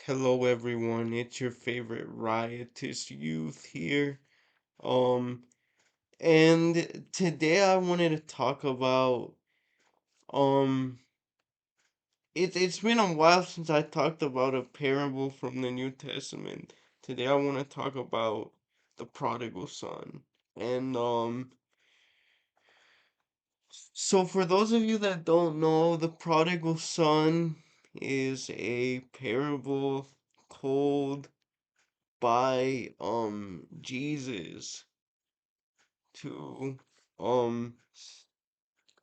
Hello everyone, it's your favorite riotous youth here. Um and today I wanted to talk about um it's been a while since I talked about a parable from the New Testament. Today I want to talk about the prodigal son. And so for those of you that don't know, the prodigal son is a parable told by Jesus to um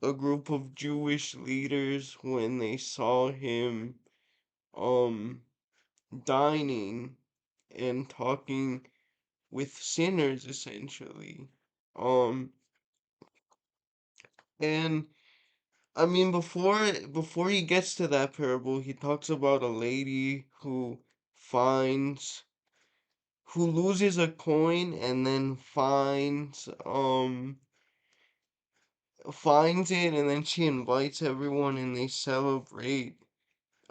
a group of Jewish leaders when they saw him um dining and talking with sinners essentially. Um and I mean before he gets to that parable, he talks about a lady who loses a coin and then finds it, and then she invites everyone and they celebrate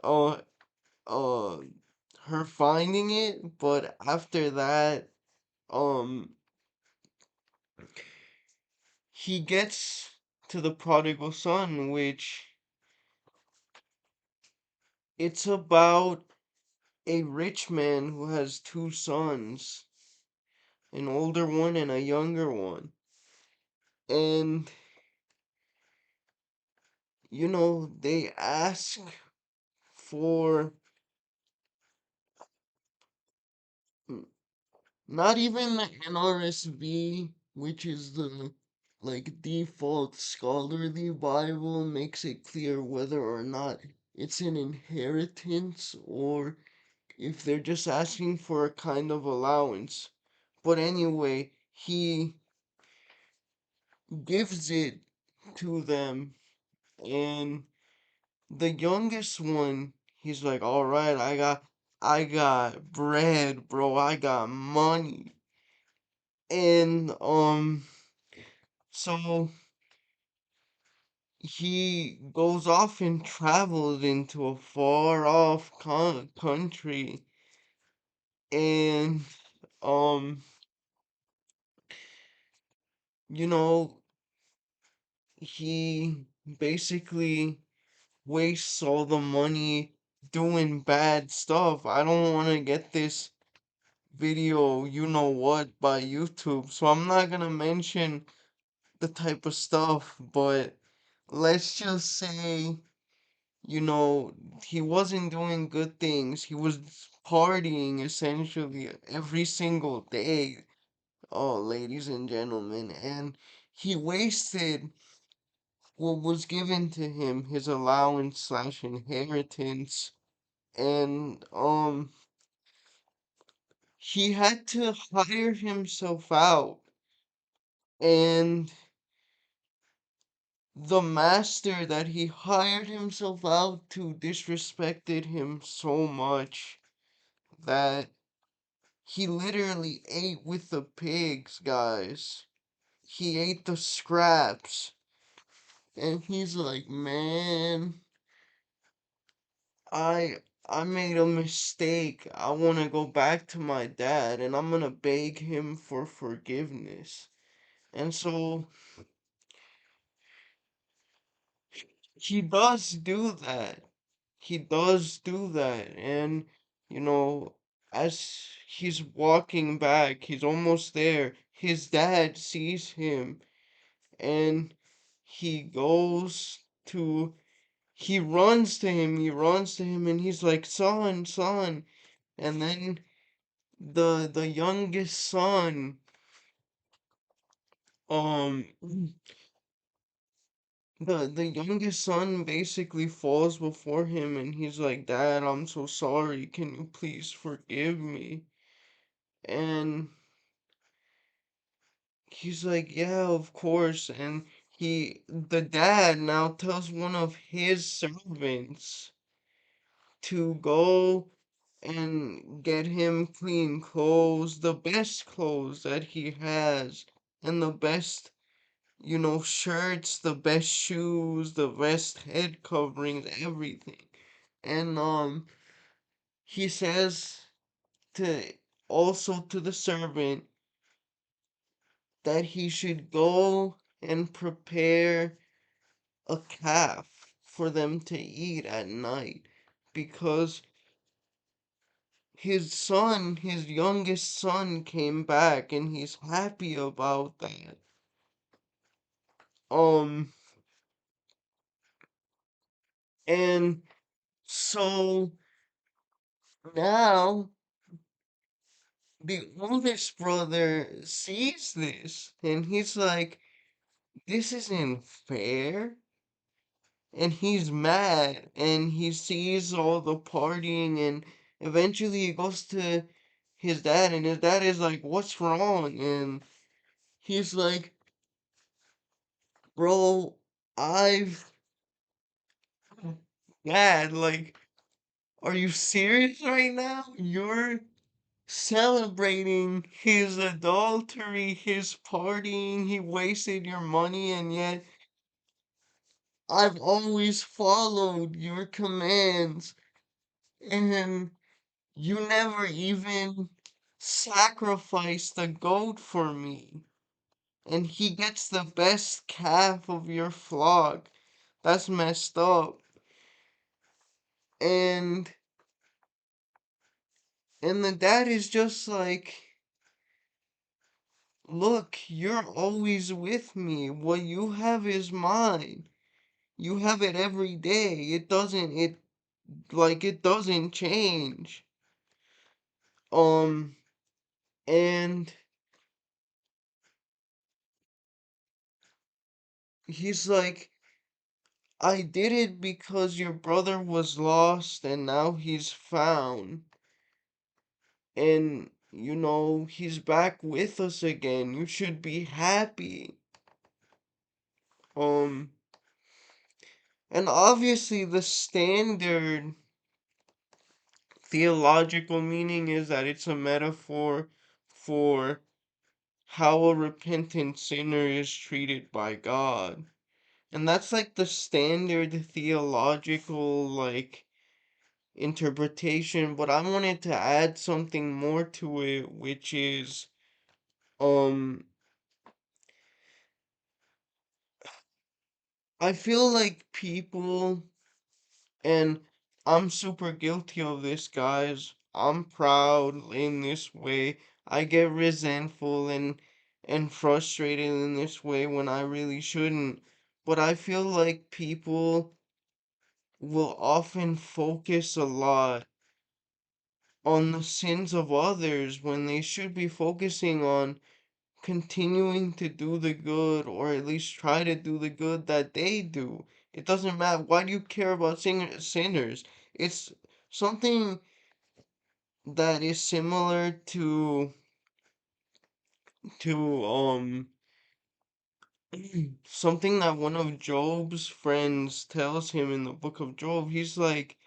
uh uh her finding it. But after that, um he gets to the prodigal son, which it's about a rich man who has two sons, an older one and a younger one. And they ask for not even an RSV, which is the default scholarly Bible, makes it clear whether or not it's an inheritance or if they're just asking for a kind of allowance. But anyway, he gives it to them, and the youngest one, he's like, "All right, I got bread, bro. I got money." And so he goes off and travels into a far off country, and um you know he basically wastes all the money doing bad stuff. I don't want to get this video, what, by YouTube, so I'm not gonna mention the type of stuff, but let's just say, you know, he wasn't doing good things. He was partying essentially every single day, oh, ladies and gentlemen, and he wasted what was given to him, his allowance slash inheritance, and he had to hire himself out, and the master that he hired himself out to disrespected him so much that he literally ate with the pigs, guys. He ate the scraps. And he's like, "Man, I I made a mistake. I want to go back to my dad and I'm going to beg him for forgiveness." And so he does do that. He does do that. And you know, as he's walking back, he's almost there. His dad sees him, and he goes to he runs to him and he's like, "Son, son." And then the youngest son, um the youngest son basically falls before him and he's like, "Dad, I'm so sorry, can you please forgive me?" And he's like, "Yeah, of course." And the dad now tells one of his servants to go and get him clean clothes, the best clothes that he has, and the best, shirts, the best shoes, the best head coverings, everything. And he says to also to the servant that he should go and prepare a calf for them to eat at night because his son, his youngest son, came back and he's happy about that. Um, and so now the oldest brother sees this and he's like, this isn't fair. And he's mad and he sees all the partying and eventually he goes to his dad and his dad is like, what's wrong? And he's like, bro, I've dad, like, are you serious right now? You're celebrating his adultery, his partying, he wasted your money, and yet I've always followed your commands, and you never even sacrificed a goat for me. And he gets the best calf of your flock. That's messed up. And and the dad is just like, look, you're always with me. What you have is mine. You have it every day. It doesn't change. Um and he's like, I did it because your brother was lost and now he's found. And he's back with us again. You should be happy. Um and obviously the standard theological meaning is that it's a metaphor for how a repentant sinner is treated by God. And that's like the standard theological interpretation, but I wanted to add something more to it, which is um I feel like people, and I'm super guilty of this, guys. I'm proud in this way. I get resentful and frustrated in this way when I really shouldn't. But I feel like people will often focus a lot on the sins of others when they should be focusing on continuing to do the good or at least try to do the good that they do. It doesn't matter. Why do you care about sinners? It's something that is similar to something that one of Job's friends tells him in the book of Job. He's like,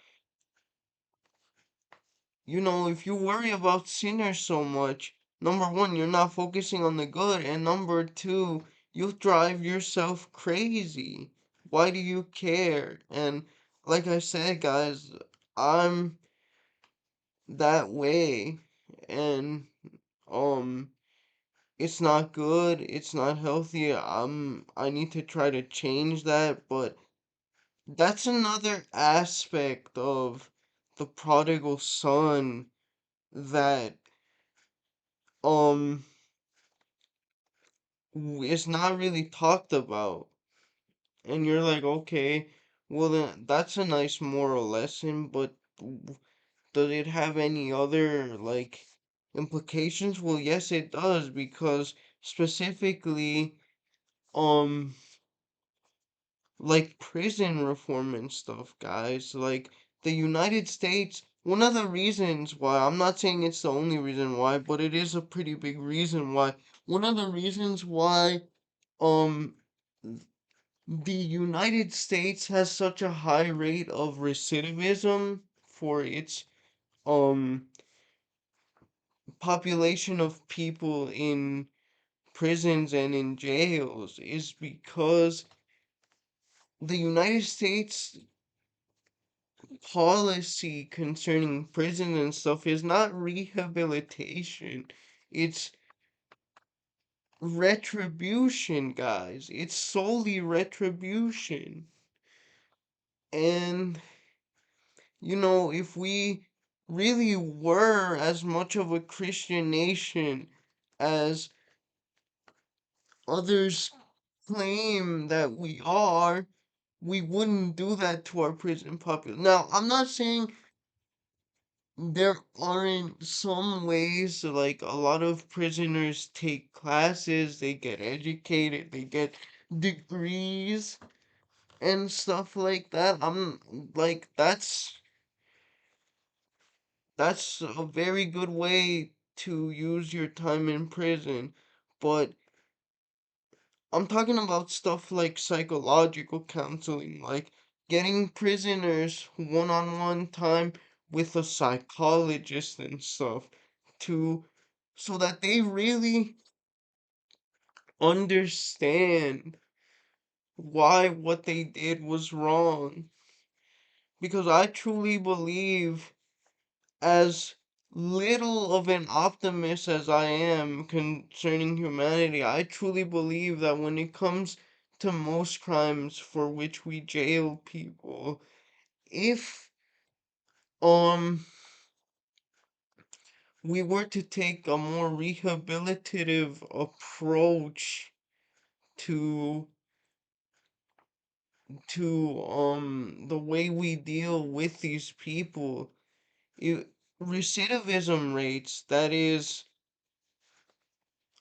if you worry about sinners so much, number one, you're not focusing on the good, and number two, you drive yourself crazy. Why do you care? And like I said, guys, I'm that way, and um, it's not good, it's not healthy. I need to try to change that, but that's another aspect of the prodigal son that um it's not really talked about. And you're like, okay, well then that's a nice moral lesson, but does it have any other implications? Well, yes it does, because specifically um prison reform and stuff, guys. Like the United States, one of the reasons why, I'm not saying it's the only reason why, but it is a pretty big reason why. One of the reasons why um the United States has such a high rate of recidivism for its um population of people in prisons and in jails is because the United States policy concerning prison and stuff is not rehabilitation. It's retribution, guys. It's solely retribution. And, if we really were as much of a Christian nation as others claim that we are, we wouldn't do that to our prison population. Now, I'm not saying there aren't some ways, like a lot of prisoners take classes, they get educated, they get degrees and stuff like that. I'm like that's a very good way to use your time in prison, but I'm talking about stuff like psychological counseling, like getting prisoners one-on-one time with a psychologist and stuff to so that they really understand why what they did was wrong. Because I truly believe, as little of an optimist as I am concerning humanity, I truly believe that when it comes to most crimes for which we jail people, if um we were to take a more rehabilitative approach to the way we deal with these people, it, recidivism rates, that is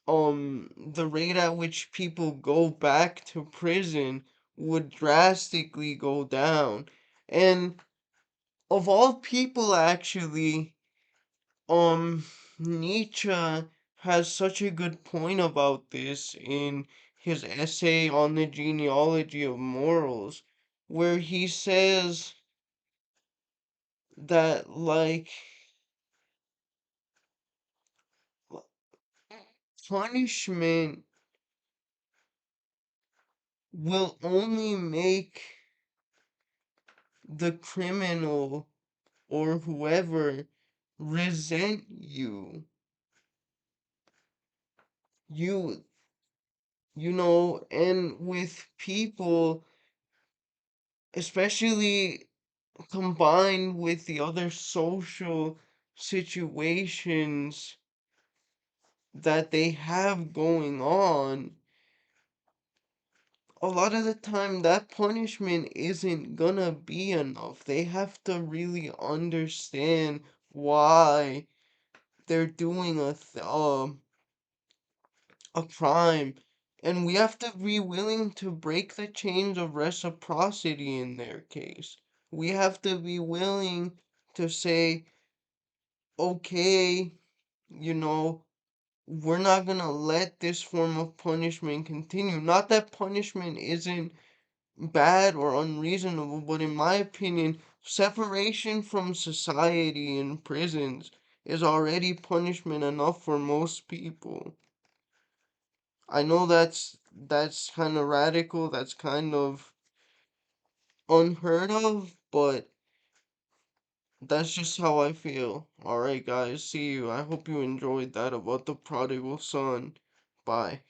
the rate at which people go back to prison, would drastically go down. And of all people, actually, um Nietzsche has such a good point about this in his essay on the genealogy of morals, where he says that, like, punishment will only make the criminal or whoever resent you. You and with people, especially combined with the other social situations that they have going on, a lot of the time that punishment isn't gonna be enough. They have to really understand why they're doing a crime, and we have to be willing to break the chains of reciprocity in their case. We have to be willing to say, okay, you know, we're not gonna let this form of punishment continue. Not that punishment isn't bad or unreasonable, but in my opinion, separation from society in prisons is already punishment enough for most people. I know that's kind of radical, that's kind of unheard of, but that's just how I feel. Alright, guys, see you. I hope you enjoyed that about the prodigal son. Bye.